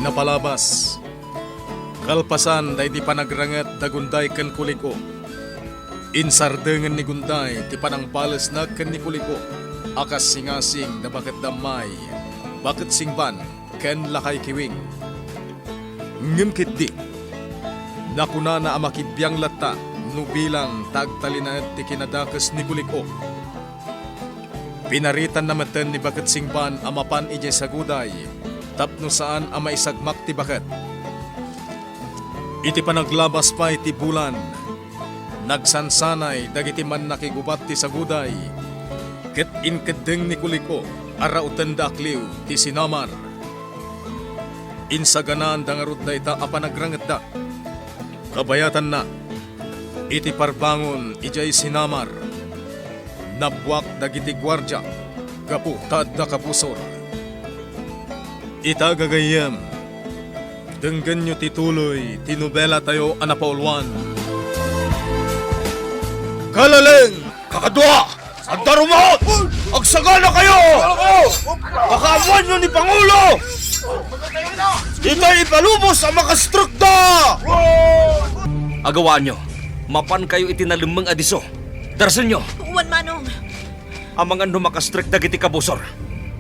napalabas. Kalpasan day di panagrangat dagunday ken kuliko. Insardengan ni Gunday ti panangpalas na ken ni kuliko. Akas singasing na bakit damay, bakit singban ken lakay kiwing. Ngimkit di, nakuna na amakibiyang lata no bilang tagtalinaat ti kinadakas ni kuliko. Pinaritan na matan ni bakit singban amapan ijay saguday, tapno saan ama isagmak ti bakat. Iti panaglabas pa iti bulan, nagsansanay dagiti man nakigubat ti saguday, ket inkedeng ni kuliko arautan da akliw ti sinamar. Insaganan dangarod da ita apanagranget da, kabayatan na, iti parbangon ijay sinamar, nabwak dagiti gwardya, gapu tad da kapusor. Ita gagayam, denggan nyo tituloy, tinubela tayo anapaulwan. Kalaleng! Kakadwa! Sandarumot! Agsagana kayo! Kakaamuan nyo ni Pangulo! Ito'y ipalubos ang makastrukta! Agawaan nyo, mapan kayo itinalimang adiso. Darasan nyo, Uwan manong! ang mga numakastrict dagiti kabusor.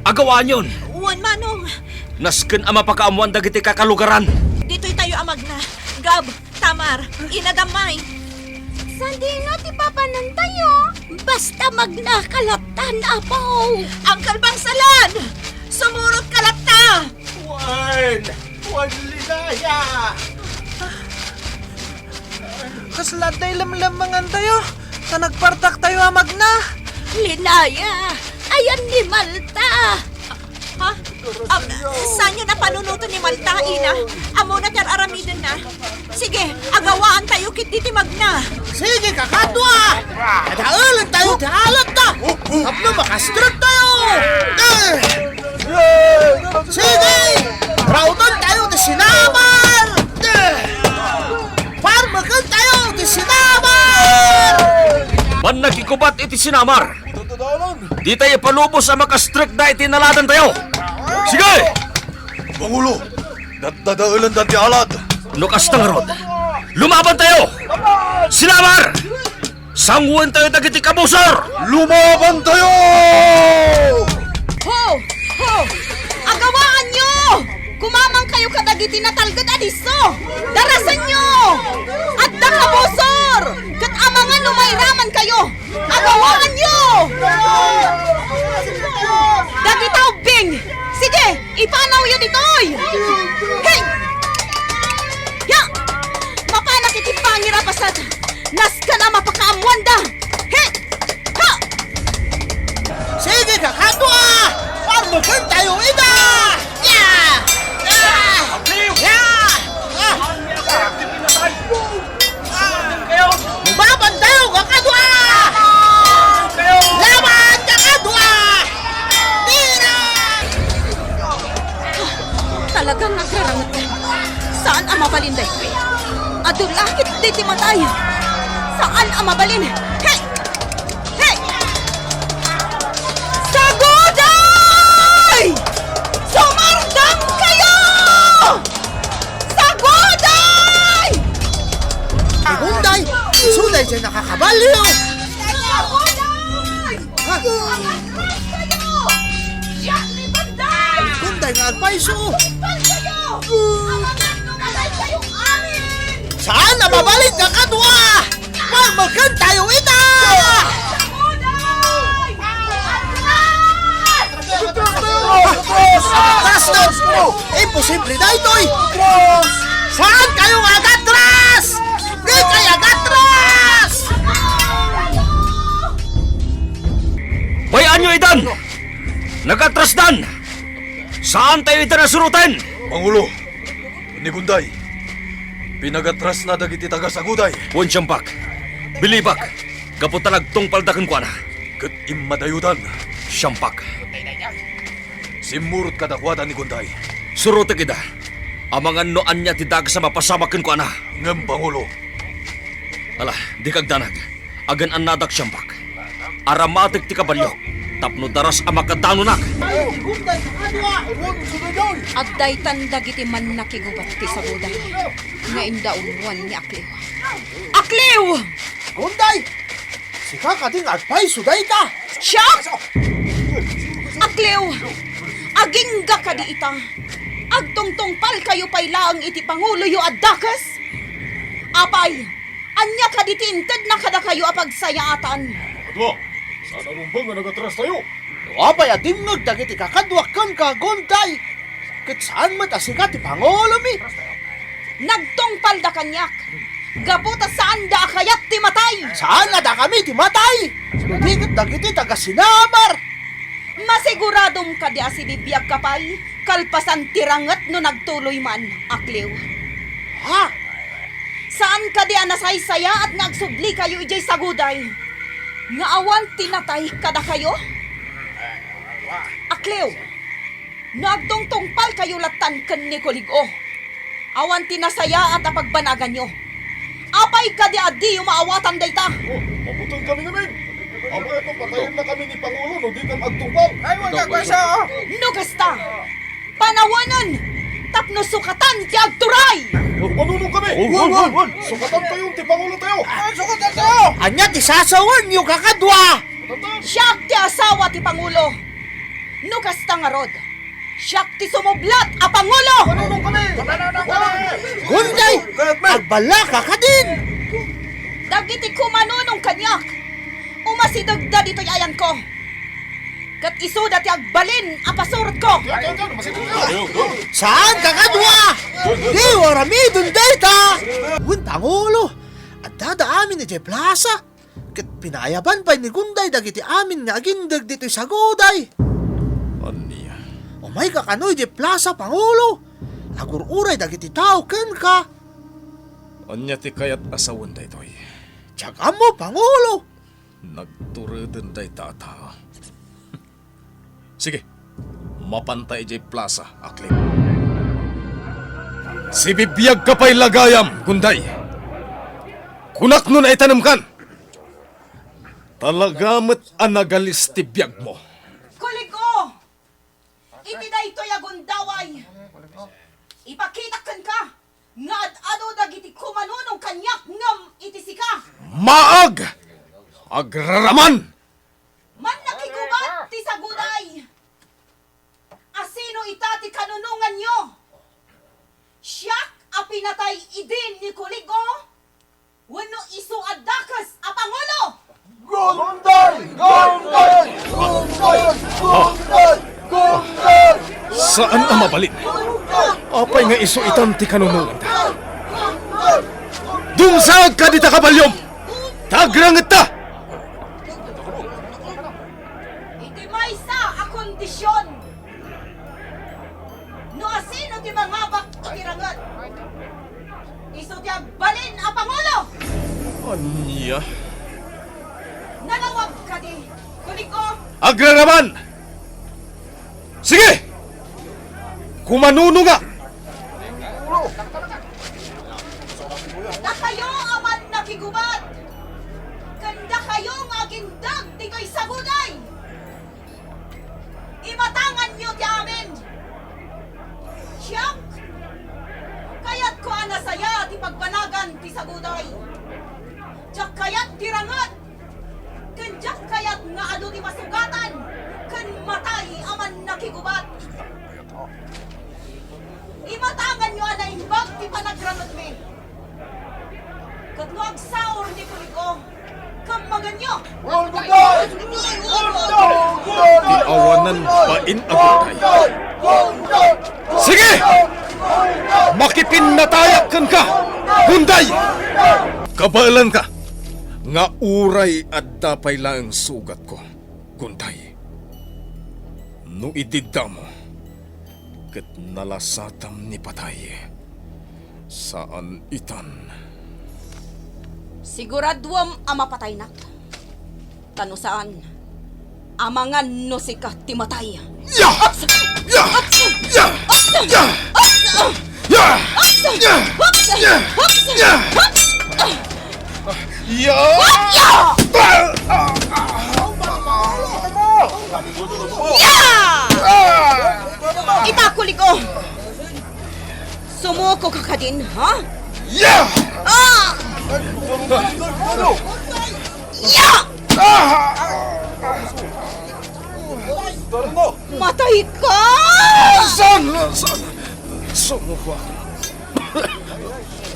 Agawaan yon, Uwan manong! nasken ang mapakaamuan dagiti kakalugaran. Dito'y tayo amag na. Gab, Tamar, Inadamay. Sandino ti papanan tayo. Basta magnakalaptan, apaw. Ang kalbangsalan! Sumurot kalata! Wan linaya! Kaslat day lamlamangan tayo. Nagpartak tayo amag na. Linaya, ayan ni Malta. Ha? Saan nyo na panunuto ni Malta, Ina? Amo na aramidin na. Sige, agawaan tayo kit diti magna. Sige, kakadwa! Adaalan tayo ti alat na! Tapno makastrut tayo! Sige! Rautan tayo ti sinamar! Parmakan tayo ti sinamar! Man nagkikubat iti sinamar. Di tayo palubos ang makastrict na itinaladan tayo. Sige! Pangulo! Dadaalan dati alad! Nukas tangarod, lumaban tayo! Sinamar! Sanguin tayo dagiti kabusor! Lumaban tayo! Ho! Ho! Agawaan nyo! Kumamang kayo kadagiti na talgad adiso! Darasan nyo! At dakabusor! Kat amangan lumayraman kayo! Agawaan nyo! Dagitaw bing! Sige! Ipanaw yun ito'y! Hey! Ya! Mapanak iti pangirapasat! Naska na mapakaamuanda! Hey! Ha! Sige, kakadwa! Parmakan tayo ina! Yeah! Yeah! Yeah! Lumaban tayo, kakadwa! Laban, kakadwa! Tira! Talagang nagrarangat ka. Saan ang mabalinday? Adulakit diti matay. Saan ang mabalin? Hey! Hey! Saguday! Sumardang kayo! Saguday! Igunday, sunay siya nakakabaliw! Saguday! Ha? Angat kayo! Yan ni Banday! Igunday nga agpaiso! Pan kayo! Angat numatay kayong amin! Saan na mabalik, kakadwa? Parmakan tayo ina! Kastos! Imposible na ito'y! Saan kayo agatras? Di kayo agatras! Bayaan nyo idan! Nagatrasdan! Saan tayo idan nasurutan? Pangulo! Ni Gunday! Pinagatras na dagiti taga-saguday! Puan siyampak, bilibak, kaputalag tong paldakan ko na. Kat imadayutan! Siyampak, Simurot kadakwada ni Gunday! suruta kita. Amangan noan niya tidag sa mapasamakin ko na. Ngam Pangulo! Ala, di kagdanag. Agan an nadak siyampak. Aramatik ti kabalyok. Tapno daras ang makadanunak. Gunday, kadwa! At daytan dagiti man nakigubat ti saguday. Nga indaunwan ni Akliw. Akliw! Gunday! Sika ka din agpay, suday ka! Siya! Akliw! Agingga ka di ita. Agtungtungpal kayo pay laang iti Pangulo yu addakas. Apay, anya ka di tinted na kada kayo apagsayaatan. Adwa, sana rumbang nga nagatras tayo. Wapay adimnog dagiti kakadwakan ka, Gunday! Kat saan matasika ti Pangulo mi? Nagtungpal da kanyak. Gabuta saan da kayat ti matay. Saan na da kami ti matay? Hindi kat dagiti taga Sinamar! Masiguradong ka di asibibiyag kapay. Kalpasan tirangat no nagtuloy man, Akliw. Ha? Saan ka di anasaysaya at nagsubli kayo ijay saguday? Nga awan tinatay kada kayo? Akliw, nagtungtungpal kayo latan ken ni Kulig-o. Awan tinasaya at apagbanagan nyo. Apay ka di adi umaawatan dayta. Mabutan kami namin. Amay ito, patayin na kami ni Pangulo, no di kami agtungpal. Ay, wag No kasta, panawanan, tapno sukatan ti agturay. Manunong kami! Sukatan tayo, ti Pangulo tayo! Anya ti sasawan yung kakadwa! Siyak ti asawa ti Pangulo. No kasta nga rod, siyak ti sumublat a Pangulo. Gunday! Agbala ka ka din! Dagiti kumanunong kanyak, umasidagda dito'y ayan ko. Kat isuda ti agbalin a pasurot ko. Saan kakadwa? Di warami dun data! Gun Pangulo! At dadaamin ni Jay Plaza! Kat pinayaban pa ni Gunday dagiti amin nga agindag dito'y saguday! Anya? Umay kakanoy Jay Plaza, Pangulo! Agur-uray dagiti tao ken ka! Anya ti kayat asawan da ito'y. Tiyaga mo, Pangulo! Nagturudin day tata. Sige, mapantay jay plaza, Akliw. Si bibiyag ka pa'y lagayam, Gunday. Kunak nun ay tanamkan. Talagamat anagalis ti biyag mo. Kulig-o! Iti da ito'y agundaway. Ipakitakan ka nga ad-ado dagiti kumanunong kanyak ngam iti sika. Maag! Agraraman! Man nakigubat ti saguday. Asino itati kanunungan nyo? Siyak a pinatay idin ni Kulig-o? Wano isu adakas a Pangulo? Saan ang mabalin? Apay nga iso itan ti kanunungan ta. Dumsag ka di ta kabalyom! Tagranget ta! Iti maysa a kondisyon. No asino ti mangabak iti rangat. Isu ti agbalin a Pangulo. Anya? Nalawag ka di. Kulig-o, Agraraman! Sige! Kumanuno nga! na kayo aman nakigubat. Kanda kayo nga gindag di kay saguday. Imatangan nyo ti amin. Siyak! Kaya't ko anasaya ti pagbanagan ti saguday. Diyak kaya't ti rangat. Kandiyak kaya't nga ado ti masugatan. Kan matay aman nakigubat. Imatangan nyo anay imbag ti panagrangat mi. Katluag saor ni Kulig-o. Kamagan nyo! Di awanan bain agutay. Sige! Makipinatayakan ka! Gunday! Kabalan ka! Nga uray at dapay lang sugat ko, Gunday. No ididda mo, ket nalasatam ni patay. Saan itan? Siguraduam amapatay nak. Tano saan? Amangan no sikat ti matay. Ya! Ya! Ya! Ya! Ya! Ya! Ya! Ya! Ya! Sumuko ka din, ha? Yeah! Ah! Ya! Matay ka! Saan? Sumuko ako.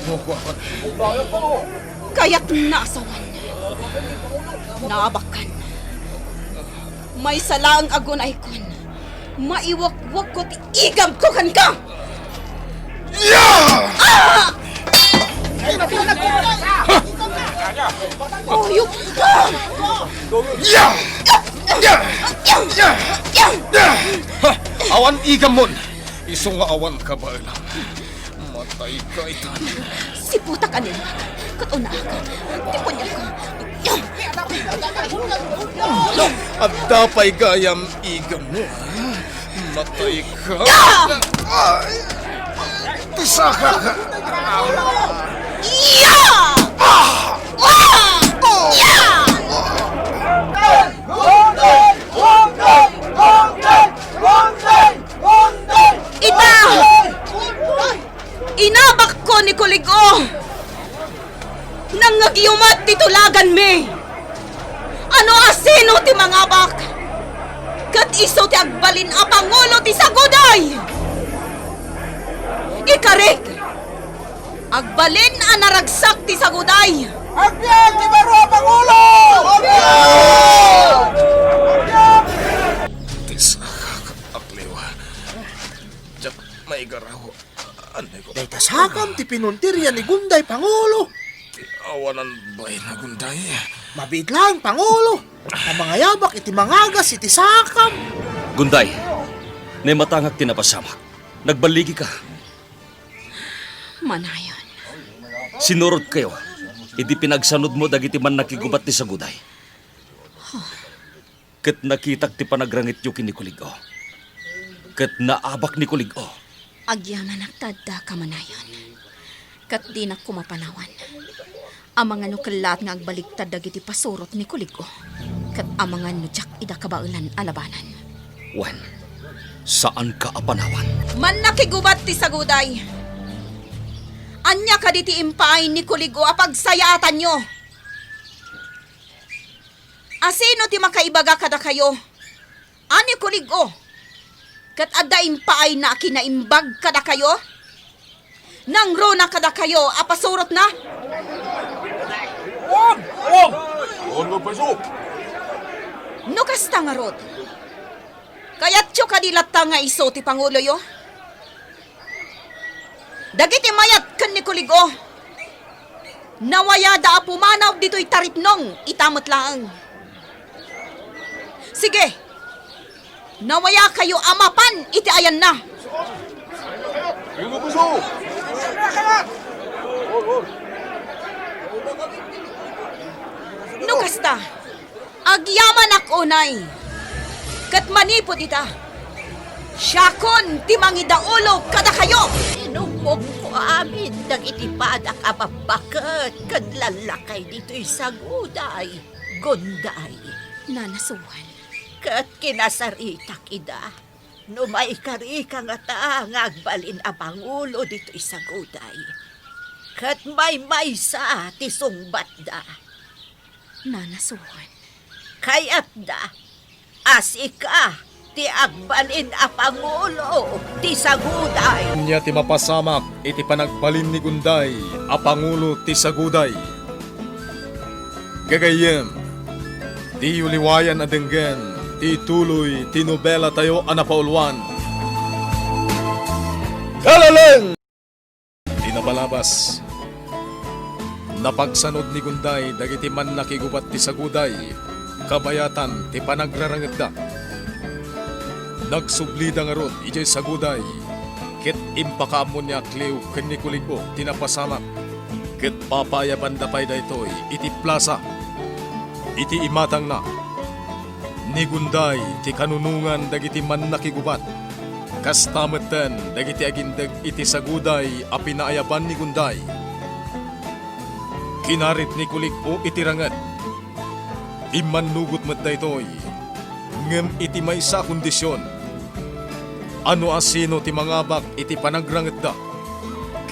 Sumuko ako. Kaya't naasawan. Naabakan. May sala ang agunay kon. Maiwak-wak ko't igam ko kan ka! Yeah! Oyok ka! Yeah! Yeah! Yeah! Yeah! Awan igamon. Iso nga awan ka ba lang? Matay ka itan. Si puta ka nila. Katuna ka. Tipon niya ka. At dapay gayam igam mo. Matay ka. Ay! Tisaka ka. Iya! Iya! Ita! Inabak ko ni Kuligo! Nangagiyumat titulagan mi! Ano asino ti mga bak? Kat iso ti agbalin a pangulo ti saguday! Ikarik! Agbalin a naragsak ti saguday! Agyan! Di baro ang Pangulo! Tisaka ka aklewa. Diyak may garaho. Anay ko. Day tasakam ti pinuntirya ni Gunday Pangulo. Awanan ba'y nagunday? Mabiglang Pangulo. Ang mga yabak iti mangagas iti sakam. Gunday, na matangag tinapasamak. Nagbaligi ka. Manayon. Sinurod kayo. Idi pinagsanod mo dagiti man nakigubat ti saguday. Ket nakitag ti panagrangit yu kini Kuligo. Ket naabak ni Kuligo. Agyaman nagtadda ka manayon. Kat di na kumapanawan. Ang mga nukalat nga agbaligtad dagiti pasurot ni Kuligo. Kat ang mga nudyak ida kabaulan alabanan. Wen, saan ka apanawan? Man nakigubat ti saguday. Anya ka diti impay ni Kuligo apagsayaatan nyo. Asino ti makaibaga kada kayo? Ani Kuligo? Kat adda impay na kinaimbag kada kayo? Nang rona kada kayo apasurot na? No kasta nga rod. Kaya't tyo kadilata nga iso ti Pangulo yo? Dagiti mayat kan ni Kuligo. Nawayada a pumanaw dito'y taripnong itamot lang. Sige. Nawaya kayo amapan iti ayan na. No kasta. Agyaman ak unay. Kat manipod ita. Syakon ti mangidaulo kada kayo. Inumog ko amin dagiti padak ababakat kad lalakay dito'y saguday, Gunday. Nanasuhan. Kat kinasaritak ida. No may karika nga ta nga agbalin a Pangulo dito'y saguday. Kat may maysa ti sungbat da. Nanasuhan. Kaya't da, asika ti agbalin a Pangulo ti saguday. Nya ti mapasamak iti panagbalin ni Gunday a Pangulo ti saguday. Gagayem, ti uliwayan adenggen, ti tuloy, ti nobela tayo anapaulwan. Kalaleng! Di nabalabas. Napagsanod ni Gunday dagiti man nakigubat ti saguday, kabayatan ti panagraranget da. Nagsublida nga rod ijay saguday, ket impakaamon niya kliw ken ni Kuligo tinapasamak, ket papayaban da pay daytoy iti plaza, iti imatang na. Ni Gunday ti kanunungan dagiti man nakigubat, kastameten dagiti agindeg iti saguday a pinaayaban ni Gunday. Kinarit ni Kuligo iti ranget, imanugot met daytoy, ngem iti maysa kondisyon. Ano asino ti mangabak iti panagranget da,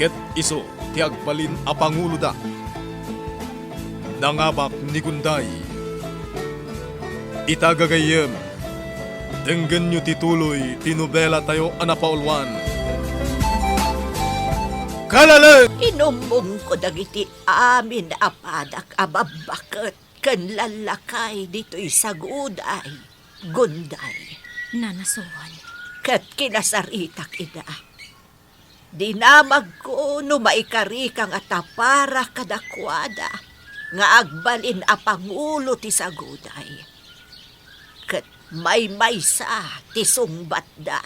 ket iso ti agbalin a pangulo da. Nangabak ni Gunday. Itagagayem, denggan nyo tituloy tinubela tayo anapaulwan. Kalalag! Inumong ko dagiti amin apadak ababaket ken lalakay dito'y saguday, gunday. Nanasuan. Ket kinasaritak ida. Dinamag ko no maikari kang atapara kadakwada nga agbalin a pangulo ti saguday. Ket may maysa ti sungbat da.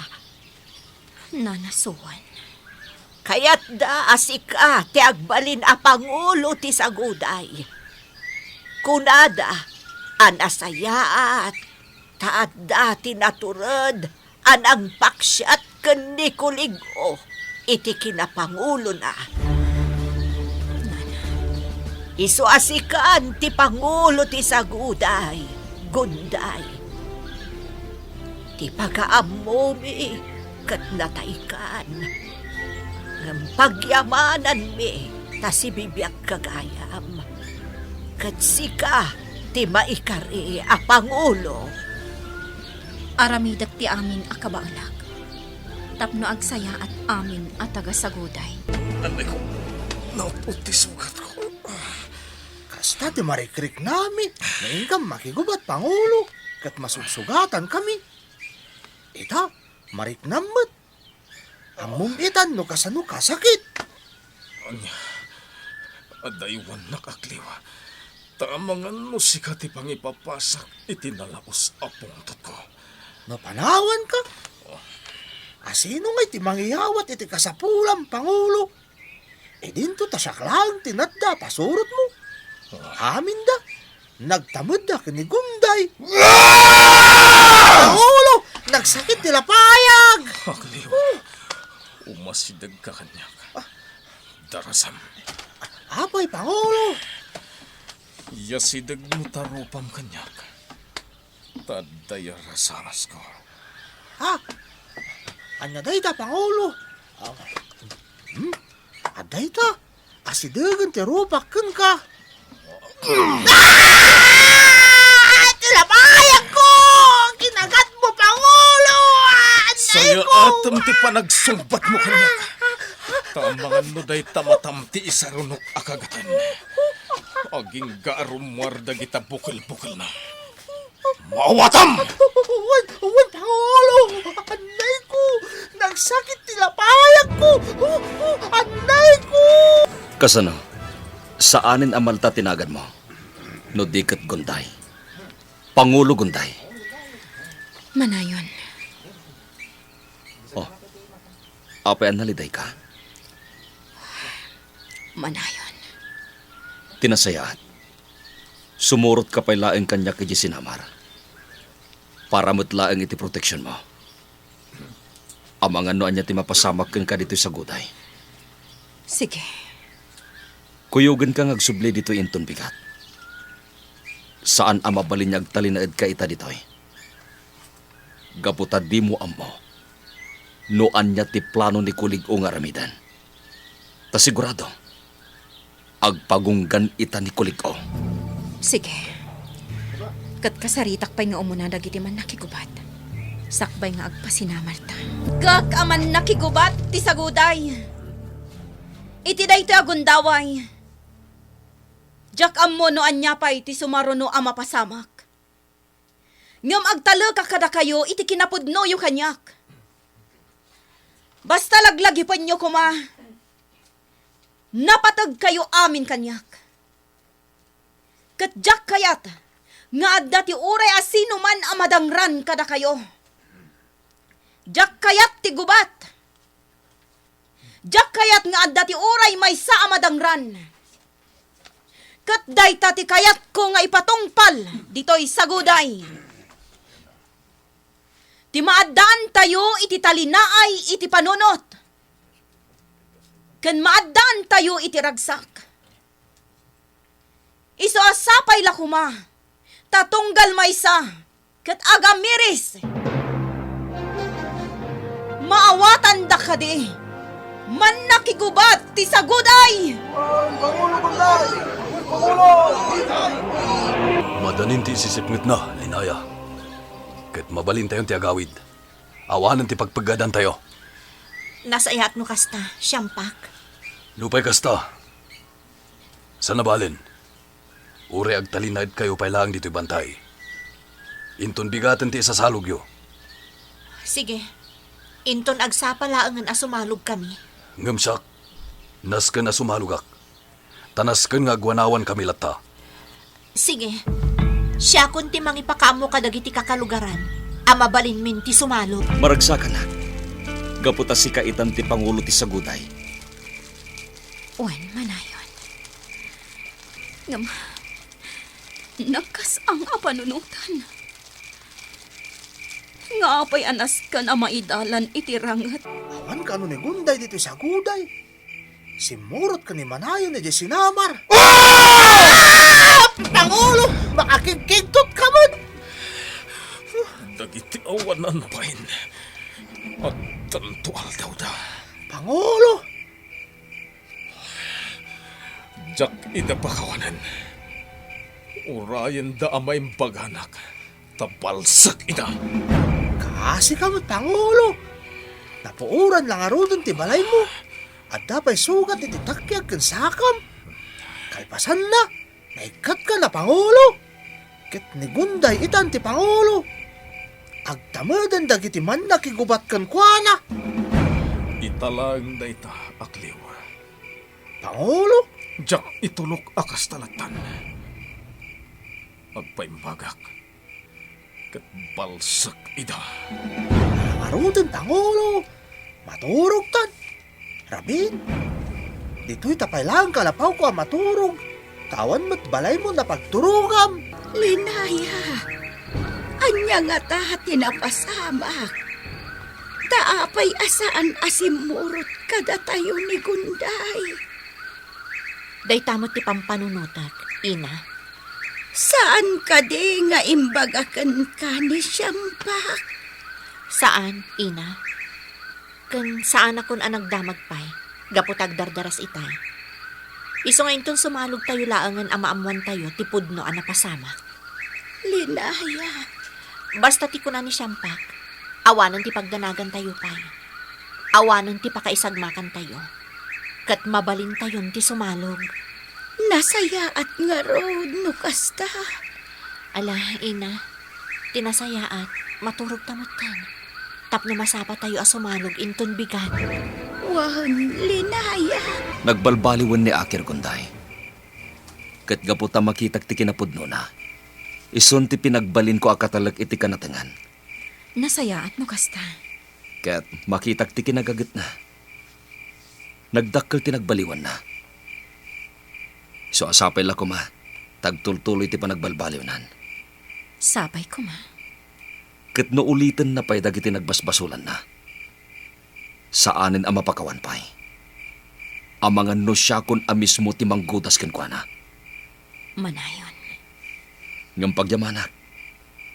Nanasuan. Kaya't da asika ti agbalin a pangulo ti saguday. Kunada anasayaat taadda ti naturad anang paksyat ken ni kulig-o iti kinapangulo na. Isu asikan ti pangulo ti saguday, gunday. Ti pagaammo mi ket nataikan. Ngem pagyamanan mi ta si bibiyag kagayam. Ket sika ti maikari a pangulo. Aramidak ti amin a kabaalag. Tapno agsaya at amin a taga-saguday. Anay ko, naputi sugat ko. Kasta ti marikrik namin, na ingkam makigubat Pangulo, kat masugsugatan kami. Ita, mariknamat. Amum itan no kasano kasakit. Anya, adaywan nakakliwa. Tamangan no sikat ipang ipapasak itinalaos apungtot ko. Napanawan ka? Asino nga'y ti mangyayawat iti kasapulang Pangulo? E dinto tasyaklang tinadda pasurot mo. Amin da, nagtamad da kinigunday. Pangulo, nagsakit tila payag. Akliwa, umasidag ka kanya. Darasam, Apay, Pangulo. yasidag mo tarupam kanya. Tadaya rasaras ko. Ha? Anya day ta, Pangulo? Aday ta, asidagan ti rupak kan ka. Tilapayag ko! Kinagat mo, Pangulo! Saya atam ti panagsumbat mo kanya. Tamangan no day tamatam ti isarunok akagatan. Aging gaarumwar dagita bukil-bukil na. Mawatam! Uwan, Pangulo! Anay ko! Nagsakit tilapayag ko! Anay ko! Kasano, saanin amalta tinagan mo? No diket Gunday. Pangulo Gunday. Manayon. Oh, apay naliday ka? Manayon. Tinasayaat. Sumurot ka pa'y laeng kanya kay sinamar. Para mo't laeng iti proteksyon mo. Amangan no anya ti mapasamak ka dito sa guday. Sige. Kuyugan ka ngagsubli dito inton bigat. Saan ang mabalinyag talinaed ka ita ditoy? Gaputad di mo amo. Noan niya ti plano ni kulig-o nga ramidan. Ta sigurado, agpagunggan ita ni kulig-o. Sige. Kat kasaritak pa'y nga umuna dagiti man nakigubat. Sakbay nga agpasinamar ta. Kak aman nakigubat ti saguday. Iti day ti agundaway. Jak ammo no anya pa'y ti sumaruno ang mapasamak. Ngam agtalo ka kada kayo iti kinapudno yu kanyak. Basta laglagi pa nyo kuma. Napatag kayo amin kanyak. Kat jak kayat, nga adda ti uray asino man amadangran kada kayo. Jak kayat ti gubat. Jak kayat nga adda ti uray may sa amadangran. Kat dayta ti kayat ko nga ipatungpal dito'y saguday. Ti maadaan tayo iti talinaay iti panunot. Ken maadaan tayo iti ragsak. Iso asapay lakuma, tatunggal maysa, ket agamiris. Maawatan da kadi, Man nakigubat ti saguday! Pangulo Gunday! Pangulo! Madanin ti isisipngit na, Linaya. Kat mabalin tayong ti agawid. Awanan ti pagpagadan tayo. Nasayat no kasta, Siyampak. Lupay kasta. Sa nabalin, uri agtalinaid kayo pailang dito'y bantay. Inton bigatan ti isasalugyo. Sige, inton agsapalaangan asumalog kami. Ngamsak, nasken na sumalugak. Tanasken nga agwanawan kami lata. Sige, siya kun ti mangipakamo kadagiti kakalugaran. Amabalin min ti sumalog. Maragsakan na. Gaputa si kaitan ti Pangulo ti Saguday. Wan manayon. Ngam, nakas ang apanunutan. Nga apay anas ka na maidalan itirangat. Awan ka ni Gunday dito sa Guday. Simurot ka ni Manayon na di sinamar. Pangulo! Makakigkigtot ka mo! Dagiti awanan pain. At tantual daw da. Pangulo! Jak ida pakawanan. Urayan da amayng paghanak. Tabalsak ida. Kasi ka mo, Pangulo! Napuuran lang arudan ti balay mo. At dapay sugat iti takyag kan sakam. Kalpasan na, naikat ka na, Pangulo. Kit ni Gunday itan ti Pangulo. Agtamadan dagiti man nakigubat kan kuana. Italang da ita akliw. Pangulo? Jak itulok akas talatan. Agpaimbagak. Kat balsak ida. Arudan, Pangulo. Maturog tan. Rabin, dito'y tapay lang kalapaw ko ang maturog. Tawan mo't balay mo na pagturugam. Linaya, anya nga ta tinapasamak. Taapay asaan asimurot kada tayo ni Gunday. Day tamot ti pampanunutak, ina. Saan ka di nga imbagakan ka ni Siyampak? Saan, ina? Kan saan akon anagdamag pay, gaputag dardaras itay. Iso nga inton sumalog tayo laangan amaamuan tayo, tipudno anapasama. Linaya, Basta ti kunan ni Siyampak, awanon ti pagdanagan tayo pay. Awanon ti pakaisagmakan tayo. Kat mabalin tayon ti sumalog. nasaya at nga road no kasta. Ala, ina, tinasaya at maturog tamutan. Tapno masapa tayo asumalog inton bigat. Wan, Linaya. Nagbalbaliwan ni Akir Gunday. Kat gaputa makitak ti kinapudno na. Isun ti pinagbalin ko akatalag iti kanatangan. Nasaya at no kasta. Kat makitak ti kinagagat na. Nagdakkel ti nagbaliwan na. So asapay la ko ma, tagtultuloy ti panagbalbaliwanan. Sabay ko ma. Kat no ulitin na pa'y dagiti nagbasbasulan na. Saanin ang mapakawan pa'y. Ang mga nosyakon a mismo ti manggudas ken kwa na. Manayon. Ngam pagyamanak,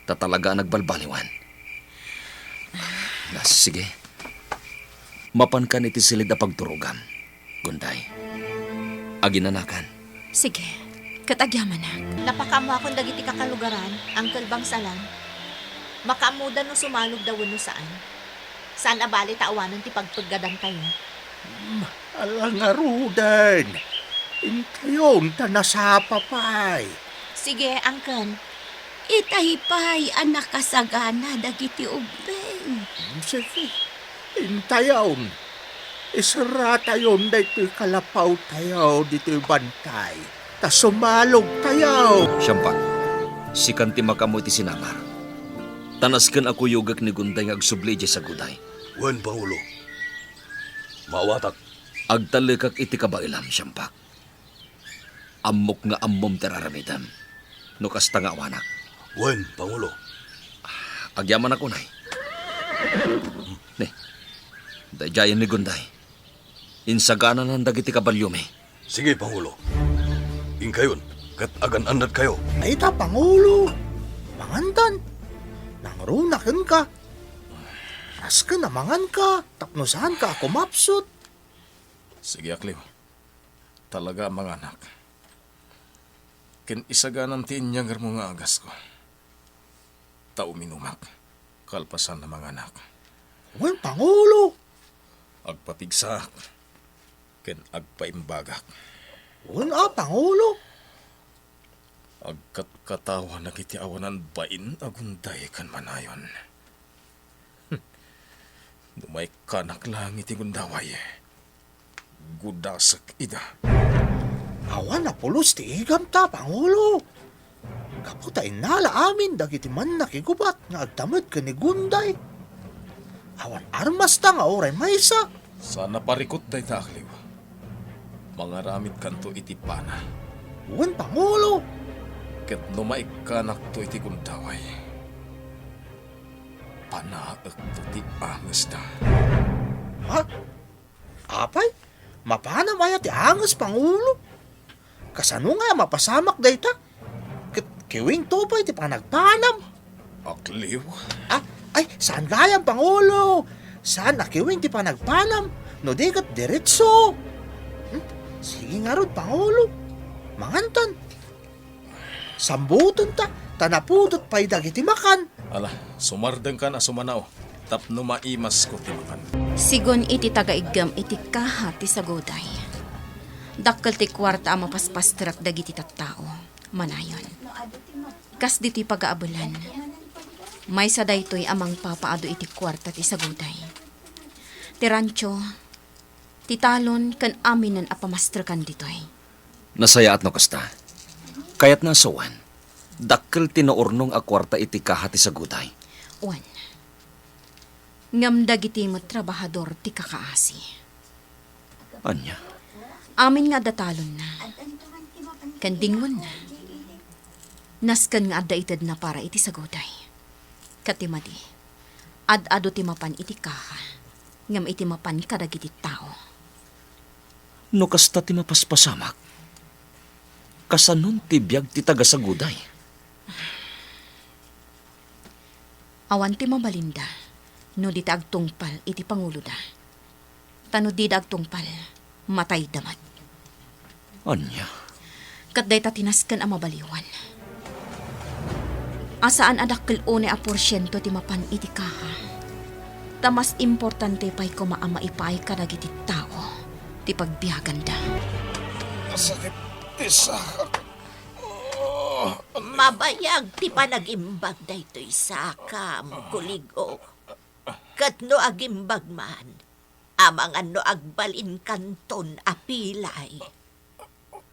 tatalaga nagbalbaliwan. Sige. Mapan ka iti silid a pagturugam, Gunday. Aginanakan. Sige, katagyaman na. Napakamo akong dagiti kakalugaran, ang kalbang salan. Makamudan no sumalog daw no saan. Saan abali taawanan ti pagpaggadan tayo. Alang arudan. Intayon ta nasapa pa'y. Sige, angkan. Itaypay anak kasagana dagiti ubeng. Sige, intayon. Isara tayon dito'y kalapaw tayo, dito'y bantay. Ta sumalog tayo. Siyampak, si kanti makamo iti sinamar. Tanasken ako yugak ni Gunday nga agsubli di sa guday. Wen, Pangulo. Mawatak. Agtalikak iti kabailam, Siyampak. Amok nga ammom teraramidam. No kasta nga awanak. Wen, Pangulo. Agyaman ako, nay. Ne, dayayan ni Gunday. Insagana ng dagiti kabalyume. Sige, Pangulo. Ingkayon, kat agan-anad kayo. Ay ta, Pangulo. Mangandan. Nangrunakan ka. Ras ka na mangan ka. Tapnosahan ka ako mapsot. Sige, Akliw. Talaga, mga anak. Kin isaganan ti inyagar mo nga agas ko. Tao minumak. Kalpasan na mga anak. Wen Pangulo. Agpapigsak. Ken agpaimbagak. Wen Pangulo. Agkatkatawa na kiti awanan bain agunday kan manayon. Dumay kanak lang iti gundaway. Gudasak ida. Awan na pulos ti igam ta, Pangulo. Kaputa inala amin dagiti man nakigubat nga agdamad ka ni Gunday. Awan armas ta nga oray maysa. Sana parikot day ta, Akliw. Mga ramit kanto iti pana. Wen Pangulo. Ket numay kanak to iti gundaway. Panaak to ti anges da. Ha? Apay? Mapana maya ti angas, Pangulo? Kasano nga mapasamak dayta? Kiwing tupay ti panagpanam. Akliw? Ay, saan gayang, Pangulo? Saan nakiwing ti panagpanam? No di kat diretso. Sige nga ron, Pangulo. Mangantan. Sambuton ta, tanapudot pa'y dagiti makan. Ala, sumardeng ka na sumanao. Tapno maimas ko timakan. Sigon iti tagaigam iti kaha ti sagoday. Dakkel ti kwarta ang mapaspastrak dagiti tattao. Manayon. Kas dito'y pag-aabulan. May sa daytoy amang papaado iti kwarta ti sagoday. Ti rancho, ti talon kan aminan a pamastrakan ditoy. Nasaya at no kasta. Kaya't nasawan, dakkel tinaurnong a kwarta iti kaha ti saguday. Wan. Ngam dagiti mo trabahador ti kakaasi. Anya? Amin nga datalon na. Kandingon na. Naskan nga adda ited na para iti saguday. Katimadi, ad-ado ti mapan iti kaha. Ngam iti mapan kadagiti tao. No kasta ti mapaspasamak. Kasanon ti biyag ti tagasaguday. Awan ti mabalinda, no di agtungpal iti pangulo da. Tano di agtungpal, matay damat. Anya? Kat day tatinaskan ang mabaliwan. Asaan adakkel one a porsyento ti mapan iti kaha. Tamas importante pa'y kumaama ipay kadagiti tao, ti pagbiyagan da. Masakit isa. Mabayag ti panagimbag daytoy sakam, kuligo. Kat no agimbag man, amangan no agbalin kanton apilay.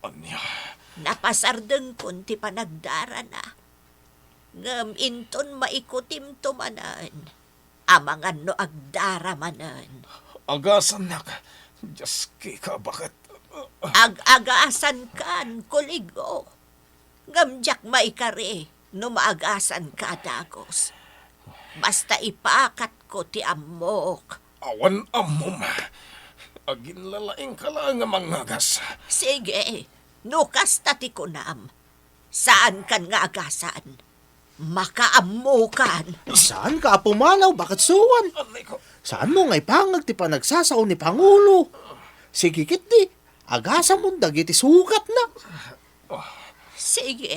Anya? Napasardeng kun ti panagdara na. Ngam inton maikutim tumanan, amangan no agdara manan. Agasan na ka. Diyos ka, bakit? Ag-agasan kan, kuligo. Ngamjak maikari, no maagasan ka dagos. Basta ipakat ko ti amok. Awan amom. Agin lalaing ka lang nga mangagas. Sige, nukas tati kunam. Saan kan nga agasan? Makaamukan. Saan ka pumalaw? Bakit suwan? Anay ko. Saan mo nga'y pangag ti panagsasaw ni Pangulo? Sige kit di. Agasa mo dagiti sukat na. Sige,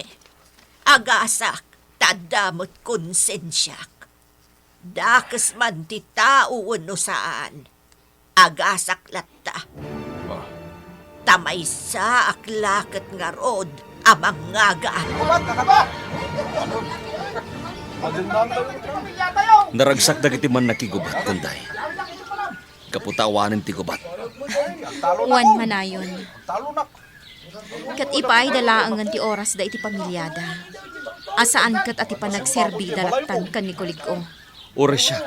agasak, tadamot konsensyak. Dakas man ti tao no saan. Agasak latta. Tamay sa aklakat nga rod, amang ngagaan. Naragsak dagiti man nakigubat, kunday. Kaputawanin ti gubat. Wan manayon. Kat ipay dalaangan ti oras da iti pamilyada. Asaan kat ati panagserbi dalaktan kan ni kuligo. Oras siya.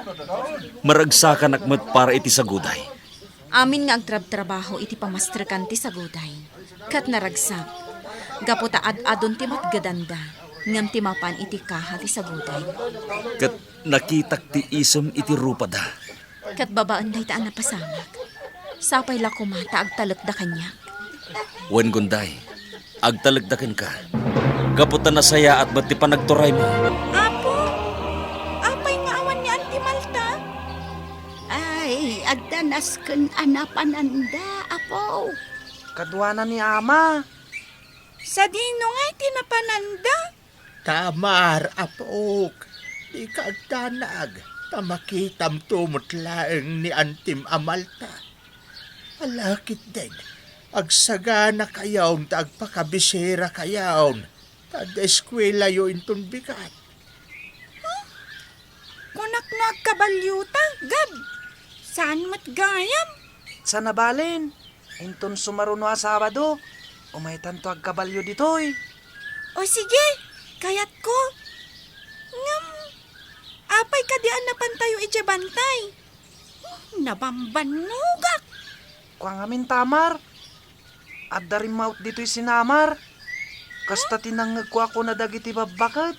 Maragsakan akmat para iti saguday. Amin nga agtrab-trabaho iti pamastrakan ti saguday. Kat naragsak. Gaputa ad-adon ti matgadanda. Ngam ti mapan iti kaha ti saguday. Kat nakitak ti isem iti rupada. Kat babaan day taan napasamak. Sapay lakumata agtalagda kanyak. Wen gunday, agtalagdakan ka. Kaputa na saya at ba't ti panagturay mo? Apo, apay nga awan ni Auntie Malta? Ay, agdanas kan anapananda, apo. Kadwana ni ama. Sa dino nga'y tinapananda. Tamar, apok. Di ka agtanag. Tamakitam tumutlaeng ni Antim Amalta. Alakit din. Agsagana kayaw, agpakabisera kayaw. Tada eskwela yo inton bigat. Kunak no agkabalyuta, Gab. Saan mat gayam? Sa nabalin, inton sumaruno a Sabado, umay tanto agkabalyo ditoy. O sige, kayat ko. Ngam, apay kadian na pantayo bantay. Nabambanugak. Kuang amin tamar. At darim maut dito'y sinamar. Kasta tinangag ko ako na dagiti babakat.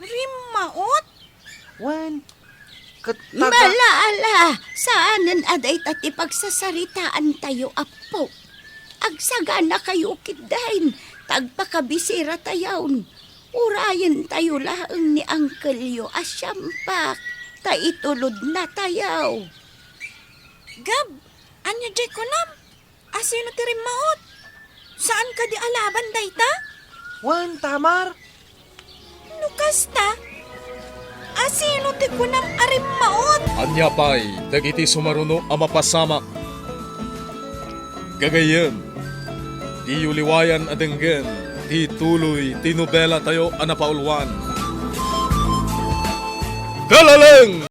Rimaot? Wen, Malaala, saanan aday tati pagsasaritaan tayo, apo. Agsagana kayo kidain, tagpakabisira tayawn. Urayan tayo laang ni Uncle Yo asyampak, ta itulod na tayaw. Gab, anya jay ko nam? Asino ti rimahot? Saan ka di alaban dayta? wen, tamar. Lukas ta? Asino ti kunam arimmaot? Anya pa'y dagiti sumaruno ang mapasamak. Gagayan, di uliwayan adenggen, di tuloy, tinubela tayo anapaulwan. Kalalang!